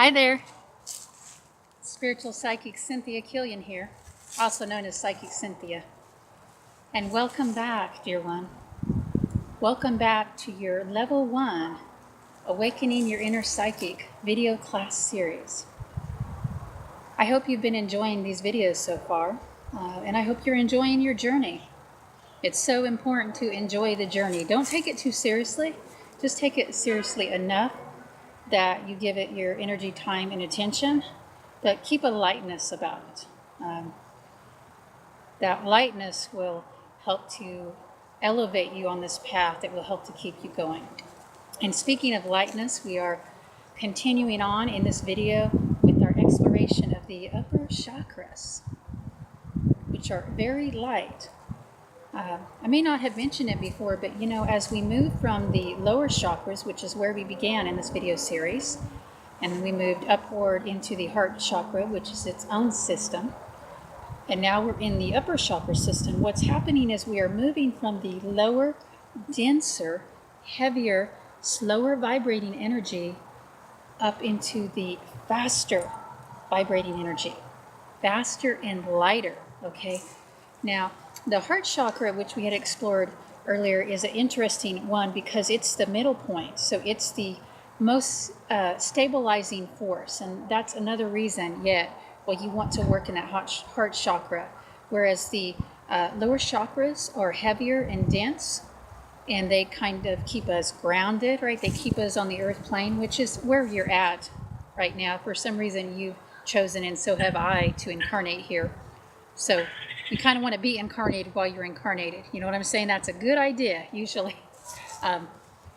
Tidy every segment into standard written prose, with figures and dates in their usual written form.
Hi there, Spiritual Psychic Cynthia Killian here, also known as Psychic Cynthia. And welcome back, dear one. Welcome back to your Level 1 Awakening Your Inner Psychic video class series. I hope you've been enjoying these videos so far, and I hope you're enjoying your journey. It's so important to enjoy the journey. Don't take it too seriously. Just take it seriously enough that you give it your energy, time, and attention, but keep a lightness about it. That lightness will help to elevate you on this path. It will help to keep you going. And speaking of lightness, we are continuing on in this video with our exploration of the upper chakras, which are very light. I may not have mentioned it before, but you know, as we move from the lower chakras, which is where we began in this video series, and we moved upward into the heart chakra, which is its own system, and now we're in the upper chakra system, what's happening is we are moving from the lower, denser, heavier, slower vibrating energy up into the faster vibrating energy, faster and lighter, okay? Now, the heart chakra, which we had explored earlier, is an interesting one because it's the middle point. So it's the most stabilizing force. And that's another reason yet why you want to work in that heart chakra. Whereas the lower chakras are heavier and dense, and they kind of keep us grounded, right? They keep us on the earth plane, which is where you're at right now. For some reason, you've chosen, and so have I, to incarnate here. So you kind of want to be incarnated while you're incarnated. You know what I'm saying? That's a good idea, usually.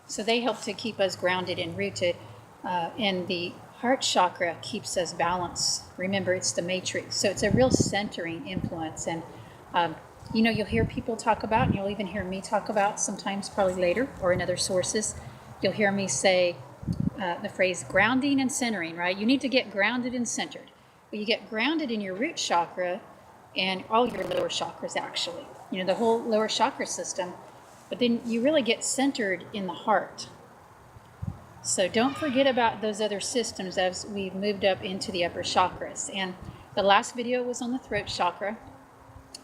So they help to keep us grounded and rooted. And the heart chakra keeps us balanced. Remember, it's the matrix. So it's a real centering influence. And, you know, you'll hear people talk about, and you'll even hear me talk about sometimes, probably later, or in other sources, you'll hear me say the phrase grounding and centering, right? You need to get grounded and centered. Well, you get grounded in your root chakra, and all your lower chakras, actually, you know, the whole lower chakra system, but then you really get centered in the heart. So don't forget about those other systems as we've moved up into the upper chakras. And the last video was on the throat chakra,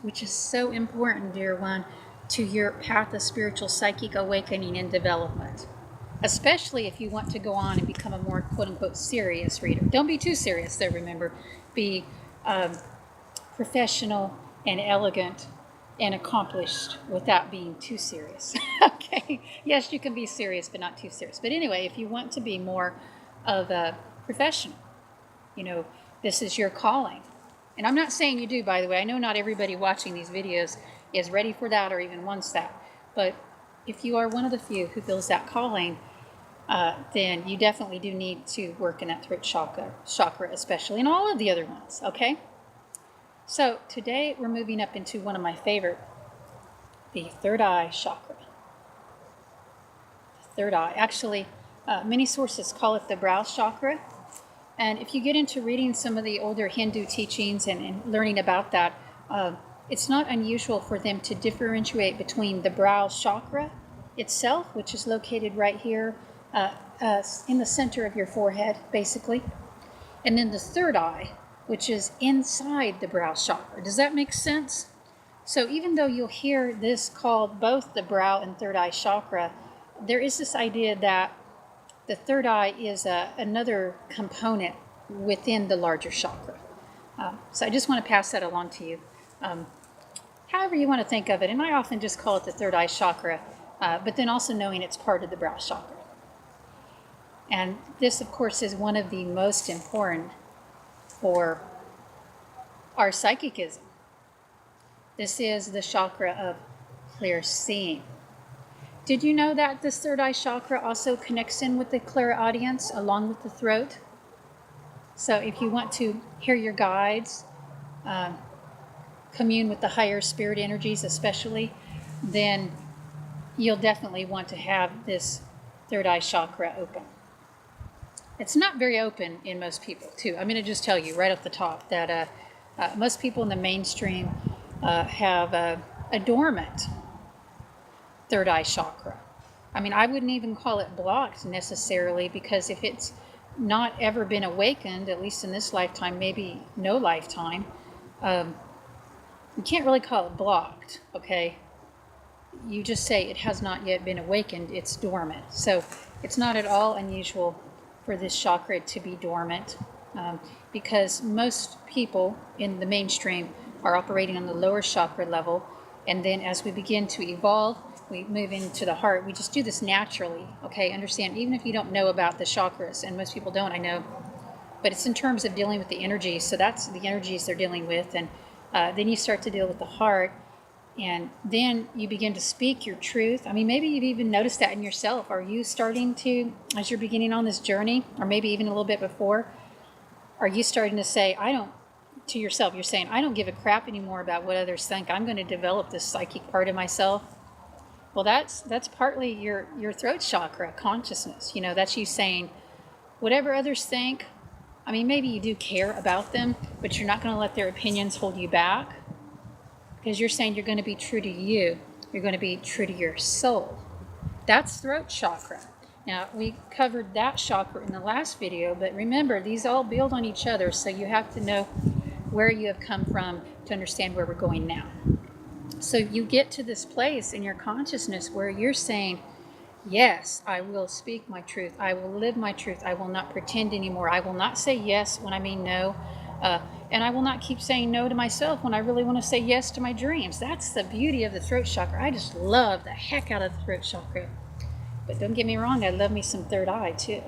which is so important, dear one, to your path of spiritual psychic awakening and development, especially if you want to go on and become a more quote-unquote serious reader. Don't be too serious though, remember. Be professional and elegant and accomplished without being too serious. Okay, yes, you can be serious, but not too serious. But anyway, if you want to be more of a professional, you know, this is your calling. And I'm not saying you do, by the way. I know not everybody watching these videos is ready for that or even wants that. But if you are one of the few who feels that calling, then you definitely do need to work in that throat chakra especially, and all of the other ones, okay? So today we're moving up into one of my favorite, the third eye chakra. The third eye. Actually, many sources call it the brow chakra. And if you get into reading some of the older Hindu teachings and learning about that, it's not unusual for them to differentiate between the brow chakra itself, which is located right here in the center of your forehead, basically, and then the third eye, which is inside the brow chakra. Does that make sense? So even though you'll hear this called both the brow and third eye chakra, there is this idea that the third eye is another component within the larger chakra. So I just want to pass that along to you. However you want to think of it, and I often just call it the third eye chakra, but then also knowing it's part of the brow chakra. And this, of course, is one of the most important for our psychicism. This is the chakra of clear seeing. Did you know that this third eye chakra also connects in with the clairaudience along with the throat? So if you want to hear your guides, commune with the higher spirit energies especially, then you'll definitely want to have this third eye chakra open. It's not very open in most people, too. I'm going to just tell you right off the top that most people in the mainstream have a dormant third eye chakra. I mean, I wouldn't even call it blocked necessarily, because if it's not ever been awakened, at least in this lifetime, maybe no lifetime, you can't really call it blocked, okay? You just say it has not yet been awakened, it's dormant. So it's not at all unusual for this chakra to be dormant, because most people in the mainstream are operating on the lower chakra level, and then as we begin to evolve, we move into the heart. We just do this naturally, okay? Understand, even if you don't know about the chakras, and most people don't, I know, but it's in terms of dealing with the energies. So that's the energies they're dealing with, and then you start to deal with the heart, and then you begin to speak your truth. I mean, maybe you've even noticed that in yourself. Are you starting to, as you're beginning on this journey, or maybe even a little bit before, are you starting to say, to yourself, you're saying, I don't give a crap anymore about what others think. I'm going to develop this psychic part of myself. Well, that's partly your throat chakra consciousness. You know, that's you saying, whatever others think, I mean, maybe you do care about them, but you're not going to let their opinions hold you back, because you're saying you're going to be true to you. You're going to be true to your soul. That's throat chakra. Now, we covered that chakra in the last video, but remember, these all build on each other, so you have to know where you have come from to understand where we're going now. So you get to this place in your consciousness where you're saying, yes, I will speak my truth. I will live my truth. I will not pretend anymore. I will not say yes when I mean no. And I will not keep saying no to myself when I really want to say yes to my dreams. That's the beauty of the throat chakra. I just love the heck out of the throat chakra. But don't get me wrong, I love me some third eye too.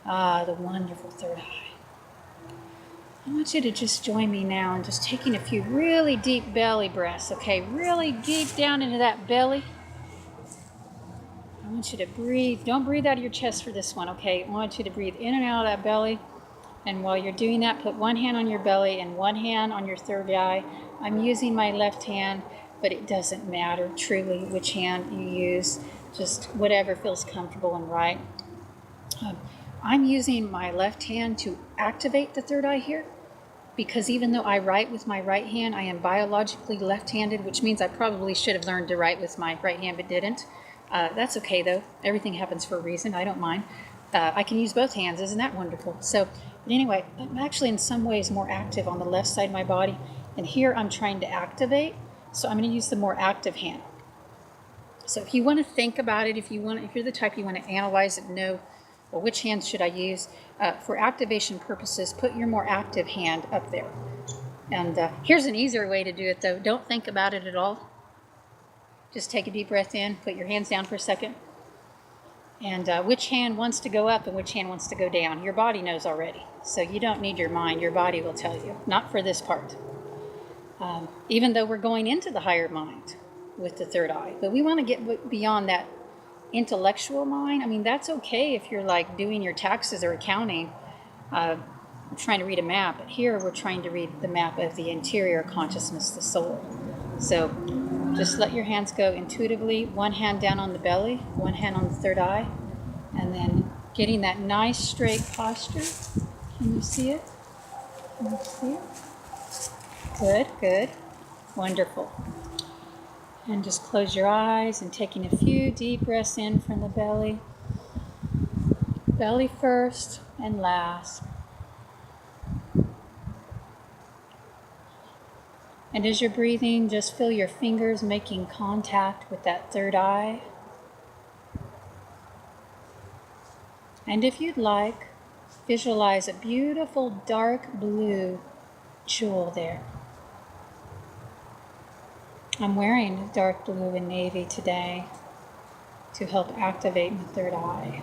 Ah, the wonderful third eye. I want you to just join me now in just taking a few really deep belly breaths, okay? Really deep down into that belly. I want you to breathe. Don't breathe out of your chest for this one, okay? I want you to breathe in and out of that belly. And while you're doing that, put one hand on your belly and one hand on your third eye. I'm using my left hand, but it doesn't matter truly which hand you use. Just whatever feels comfortable and right. I'm using my left hand to activate the third eye here, because even though I write with my right hand, I am biologically left-handed, which means I probably should have learned to write with my right hand, but didn't. That's okay, though. Everything happens for a reason. I don't mind. I can use both hands. Isn't that wonderful? So, but anyway, I'm actually in some ways more active on the left side of my body, and here I'm trying to activate, so I'm going to use the more active hand. So if you want to think about it, if you're the type you want to analyze it, know, well, which hand should I use? For activation purposes, put your more active hand up there. And here's an easier way to do it, though. Don't think about it at all. Just take a deep breath in, put your hands down for a second. And which hand wants to go up and which hand wants to go down? Your body knows already. So you don't need your mind. Your body will tell you. Not for this part. Even though we're going into the higher mind with the third eye. But we want to get beyond that intellectual mind. I mean, that's okay if you're like doing your taxes or accounting, trying to read a map. But here we're trying to read the map of the interior consciousness, the soul. So just let your hands go intuitively. One hand down on the belly, one hand on the third eye, and then getting that nice straight posture. Can you see it? Can you see it? Good, good. Wonderful. And just close your eyes and taking a few deep breaths in from the belly. Belly first and last. And as you're breathing, just feel your fingers making contact with that third eye. And if you'd like, visualize a beautiful dark blue jewel there. I'm wearing dark blue and navy today to help activate my third eye.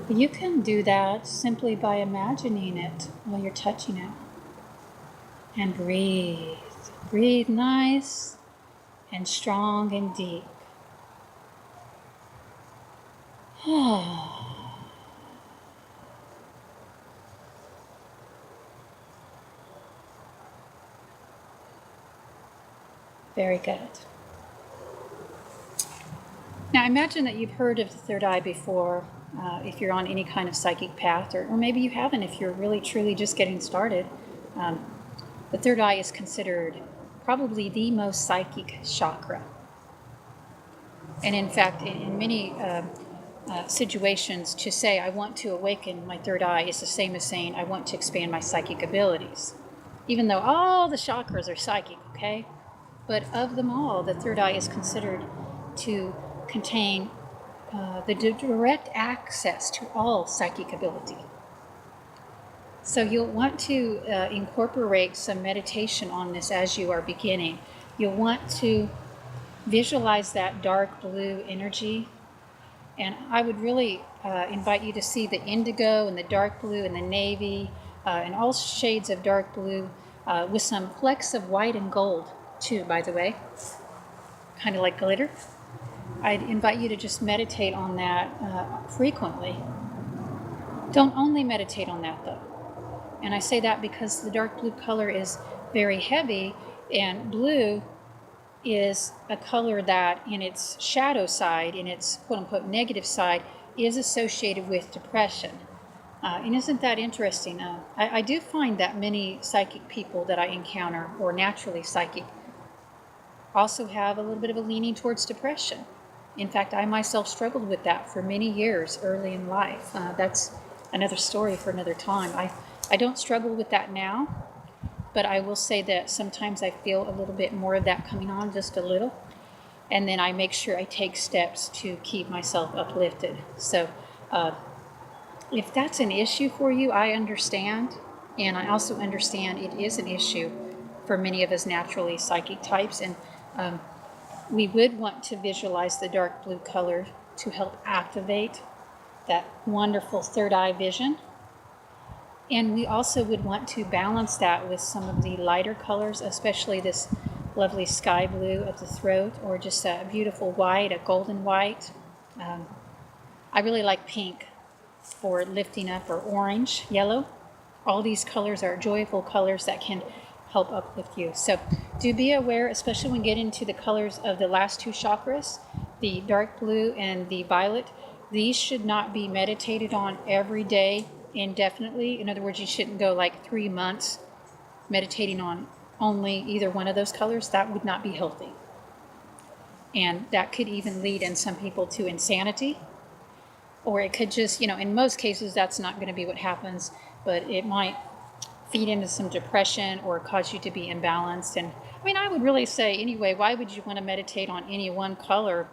You can do that simply by imagining it while you're touching it. And breathe. Breathe nice and strong and deep. Very good. Now imagine that you've heard of the third eye before, if you're on any kind of psychic path, or maybe you haven't if you're really truly just getting started. The third eye is considered probably the most psychic chakra. And in fact, in many situations to say, I want to awaken my third eye is the same as saying, I want to expand my psychic abilities. Even though all the chakras are psychic, okay? But of them all, the third eye is considered to contain the direct access to all psychic ability. So you'll want to incorporate some meditation on this as you are beginning. You'll want to visualize that dark blue energy. And I would really invite you to see the indigo and the dark blue and the navy and all shades of dark blue with some flecks of white and gold too, by the way, kind of like glitter. I'd invite you to just meditate on that frequently. Don't only meditate on that though. And I say that because the dark blue color is very heavy, and blue is a color that in its shadow side, in its quote-unquote negative side, is associated with depression. And isn't that interesting? I do find that many psychic people that I encounter, or naturally psychic, also have a little bit of a leaning towards depression. In fact, I myself struggled with that for many years early in life. That's another story for another time. I don't struggle with that now, but I will say that sometimes I feel a little bit more of that coming on, just a little, and then I make sure I take steps to keep myself uplifted. So if that's an issue for you, I understand, and I also understand it is an issue for many of us naturally psychic types, and we would want to visualize the dark blue color to help activate that wonderful third eye vision. And we also would want to balance that with some of the lighter colors, especially this lovely sky blue at the throat, or just a beautiful white, a golden white. I really like pink for lifting up, or orange, yellow. All these colors are joyful colors that can help uplift you. So do be aware, especially when getting into the colors of the last two chakras, the dark blue and the violet. These should not be meditated on every day indefinitely. In other words, you shouldn't go like 3 months meditating on only either one of those colors. That would not be healthy. And that could even lead in some people to insanity. Or it could just, in most cases, that's not going to be what happens, but it might feed into some depression or cause you to be imbalanced. And I would really say anyway, why would you want to meditate on any one color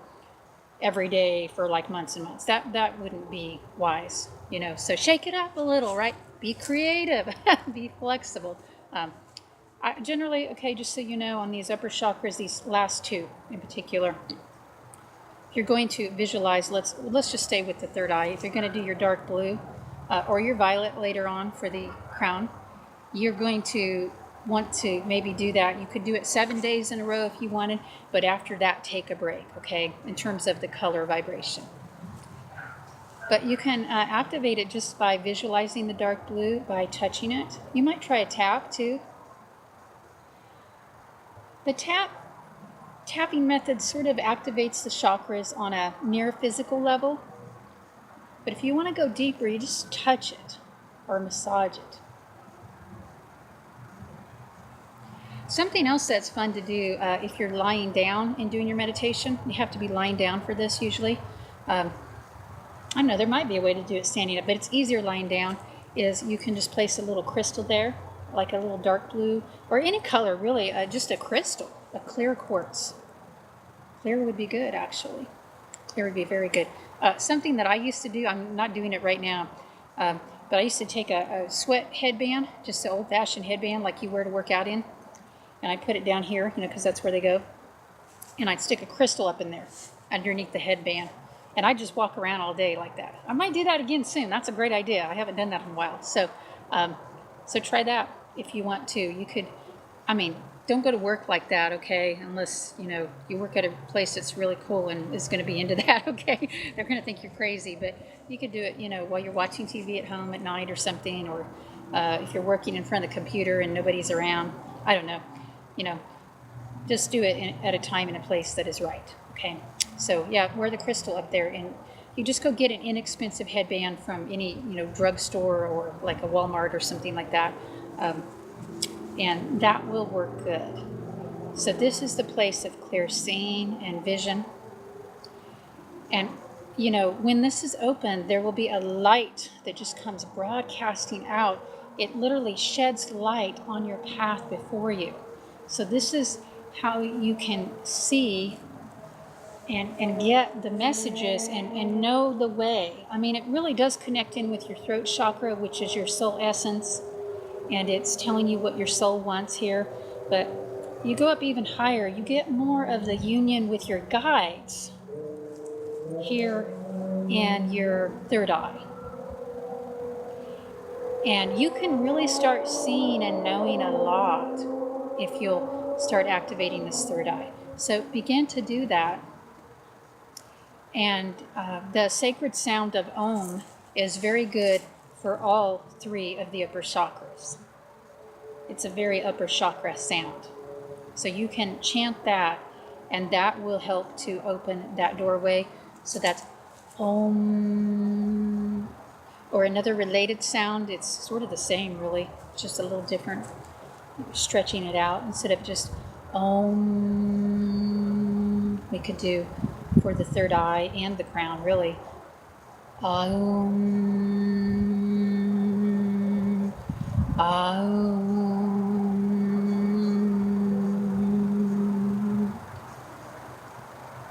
every day for like months and months? That wouldn't be wise, so shake it up a little, right? Be creative, be flexible. I generally, just so you know, on these upper chakras, these last two in particular, if you're going to visualize, let's just stay with the third eye. If you're going to do your dark blue or your violet later on for the crown, you're going to want to maybe do that. You could do it 7 days in a row if you wanted, but after that, take a break, okay, in terms of the color vibration. But you can activate it just by visualizing the dark blue, by touching it. You might try a tap too. The tapping method sort of activates the chakras on a near physical level. But if you want to go deeper, you just touch it or massage it. Something else that's fun to do if you're lying down and doing your meditation, you have to be lying down for this usually. I don't know, there might be a way to do it standing up, but it's easier lying down, is you can just place a little crystal there, like a little dark blue, or any color really, just a crystal, a clear quartz. Clear would be good, actually. Clear would be very good. Something that I used to do, I'm not doing it right now, but I used to take a sweat headband, just an old-fashioned headband like you wear to work out in, and I'd put it down here, because that's where they go, and I'd stick a crystal up in there underneath the headband, and I'd just walk around all day like that. I might do that again soon. That's a great idea. I haven't done that in a while. So try that if you want to. You could, don't go to work like that, okay, unless, you work at a place that's really cool and is going to be into that, okay? They're going to think you're crazy, but you could do it, while you're watching TV at home at night or something, or if you're working in front of the computer and nobody's around. I don't know, just do it at a time and a place that is right, okay? So yeah, wear the crystal up there, and you just go get an inexpensive headband from any, drugstore or like a Walmart or something like that, and that will work good. So this is the place of clear seeing and vision. And you know, when this is open, there will be a light that just comes broadcasting out. It literally sheds light on your path before you. So this is how you can see and get the messages and know the way. I mean, it really does connect in with your throat chakra, which is your soul essence, and it's telling you what your soul wants here. But you go up even higher, you get more of the union with your guides here in your third eye. And you can really start seeing and knowing a lot if you'll start activating this third eye. So begin to do that. And the sacred sound of Om is very good for all three of the upper chakras. It's a very upper chakra sound. So you can chant that, and that will help to open that doorway. So that's Om. Or another related sound, it's sort of the same really, just a little different. Stretching it out instead of just Om. We could do for the third eye and the crown, really. Om. Om.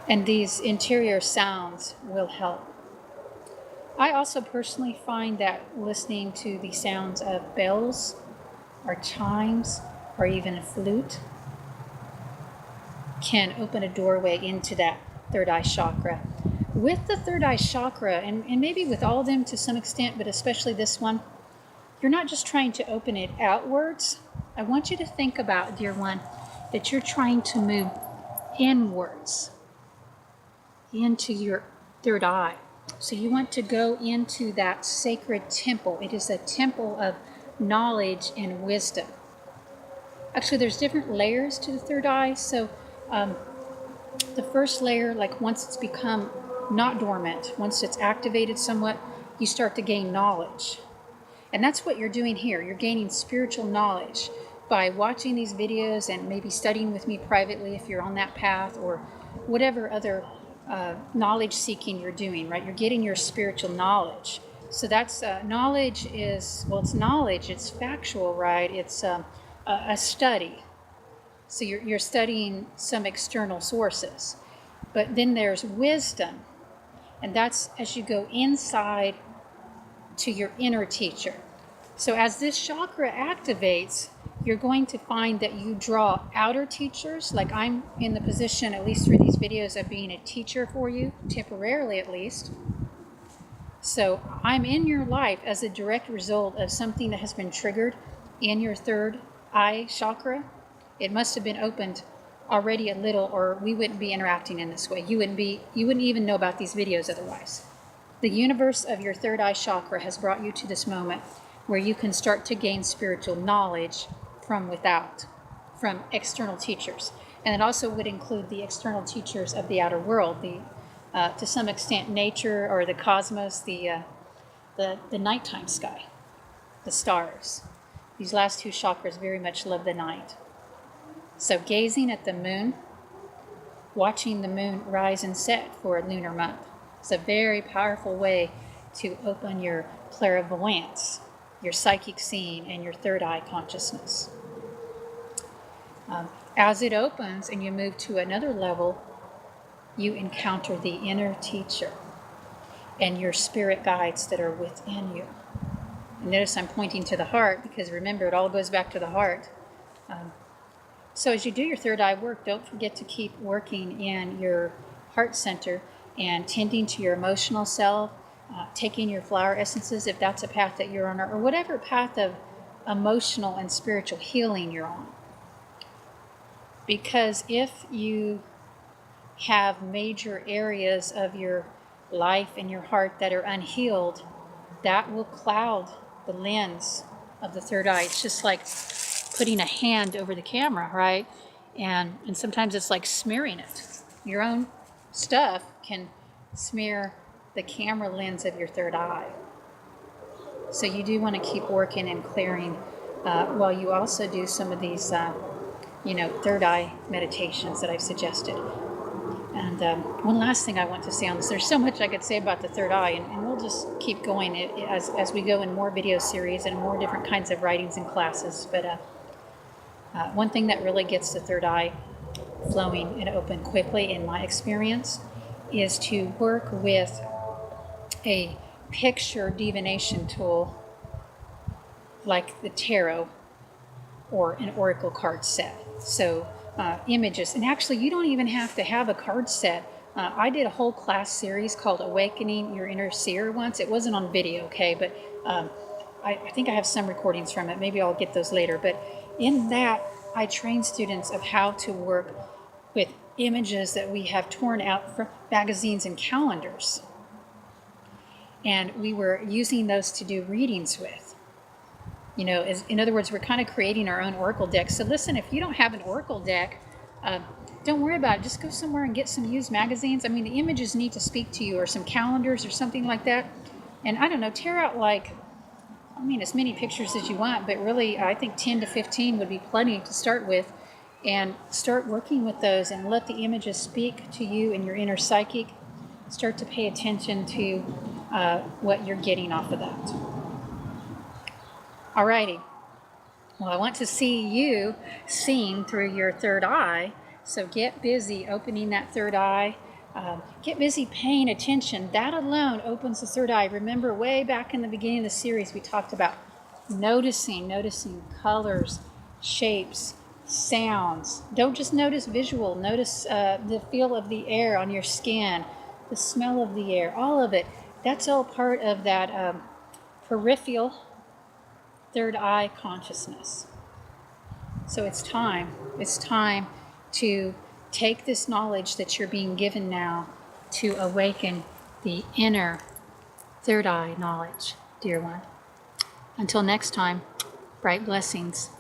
And these interior sounds will help. I also personally find that listening to the sounds of bells or chimes or even a flute can open a doorway into that third eye chakra. With the third eye chakra, and maybe with all of them to some extent, but especially this one, you're not just trying to open it outwards. I want you to think about, dear one, that you're trying to move inwards into your third eye. So you want to go into that sacred temple. It is a temple of knowledge and wisdom. Actually, there's different layers to the third eye. So the first layer, like once it's become not dormant, once it's activated somewhat, you start to gain knowledge. And that's what you're doing here. You're gaining spiritual knowledge by watching these videos and maybe studying with me privately if you're on that path, or whatever other knowledge seeking you're doing, right? You're getting your spiritual knowledge. So that's knowledge is, well, it's knowledge, it's factual, right? It's a study. So you're studying some external sources. But then there's wisdom, and that's as you go inside to your inner teacher. So as this chakra activates, you're going to find that you draw outer teachers, like I'm in the position, at least through these videos, of being a teacher for you, temporarily at least. So I'm in your life as a direct result of something that has been triggered in your third eye chakra. It must have been opened already a little, or we wouldn't be interacting in this way. You wouldn't even know about these videos otherwise. The universe of your third eye chakra has brought you to this moment where you can start to gain spiritual knowledge from without, from external teachers. And it also would include the external teachers of the outer world, to some extent nature or the cosmos, the nighttime sky, the stars. These last two chakras very much love the night. So gazing at the moon, watching the moon rise and set for a lunar month, it's a very powerful way to open your clairvoyance, your psychic seeing, and your third eye consciousness. As it opens and you move to another level, you encounter the inner teacher and your spirit guides that are within you. And notice I'm pointing to the heart, because remember, it all goes back to the heart. So as you do your third eye work, don't forget to keep working in your heart center and tending to your emotional self, taking your flower essences if that's a path that you're on, or whatever path of emotional and spiritual healing you're on. Because if you have major areas of your life and your heart that are unhealed, that will cloud the lens of the third eye. It's just like putting a hand over the camera, right? And sometimes it's like smearing it. Your own stuff can smear the camera lens of your third eye. So you do want to keep working and clearing while you also do some of these, third eye meditations that I've suggested. And And one last thing I want to say on this, there's so much I could say about the third eye, and we'll just keep going as we go in more video series and more different kinds of writings and classes. But one thing that really gets the third eye flowing and open quickly, in my experience, is to work with a picture divination tool like the tarot or an oracle card set. So images, and actually you don't even have to have a card set. I did a whole class series called Awakening Your Inner Seer once. It wasn't on video, okay, but I think I have some recordings from it. Maybe I'll get those later. But in that, I train students of how to work with images that we have torn out from magazines and calendars. And we were using those to do readings with. You know, in other words, we're kind of creating our own oracle deck. So listen, if you don't have an oracle deck, don't worry about it. Just go somewhere and get some used magazines. I mean, the images need to speak to you, or some calendars or something like that. And I don't know, tear out as many pictures as you want, but really I think 10 to 15 would be plenty to start with. And start working with those and let the images speak to you and your inner psychic. Start to pay attention to what you're getting off of that. Alrighty. Well, I want to see you seeing through your third eye. So get busy opening that third eye. Get busy paying attention. That alone opens the third eye. Remember, way back in the beginning of the series, we talked about noticing colors, shapes, sounds. Don't just notice visual. Notice the feel of the air on your skin, the smell of the air, all of it. That's all part of that peripheral third eye consciousness. So it's time to take this knowledge that you're being given now to awaken the inner third eye knowledge, dear one. Until next time, bright blessings.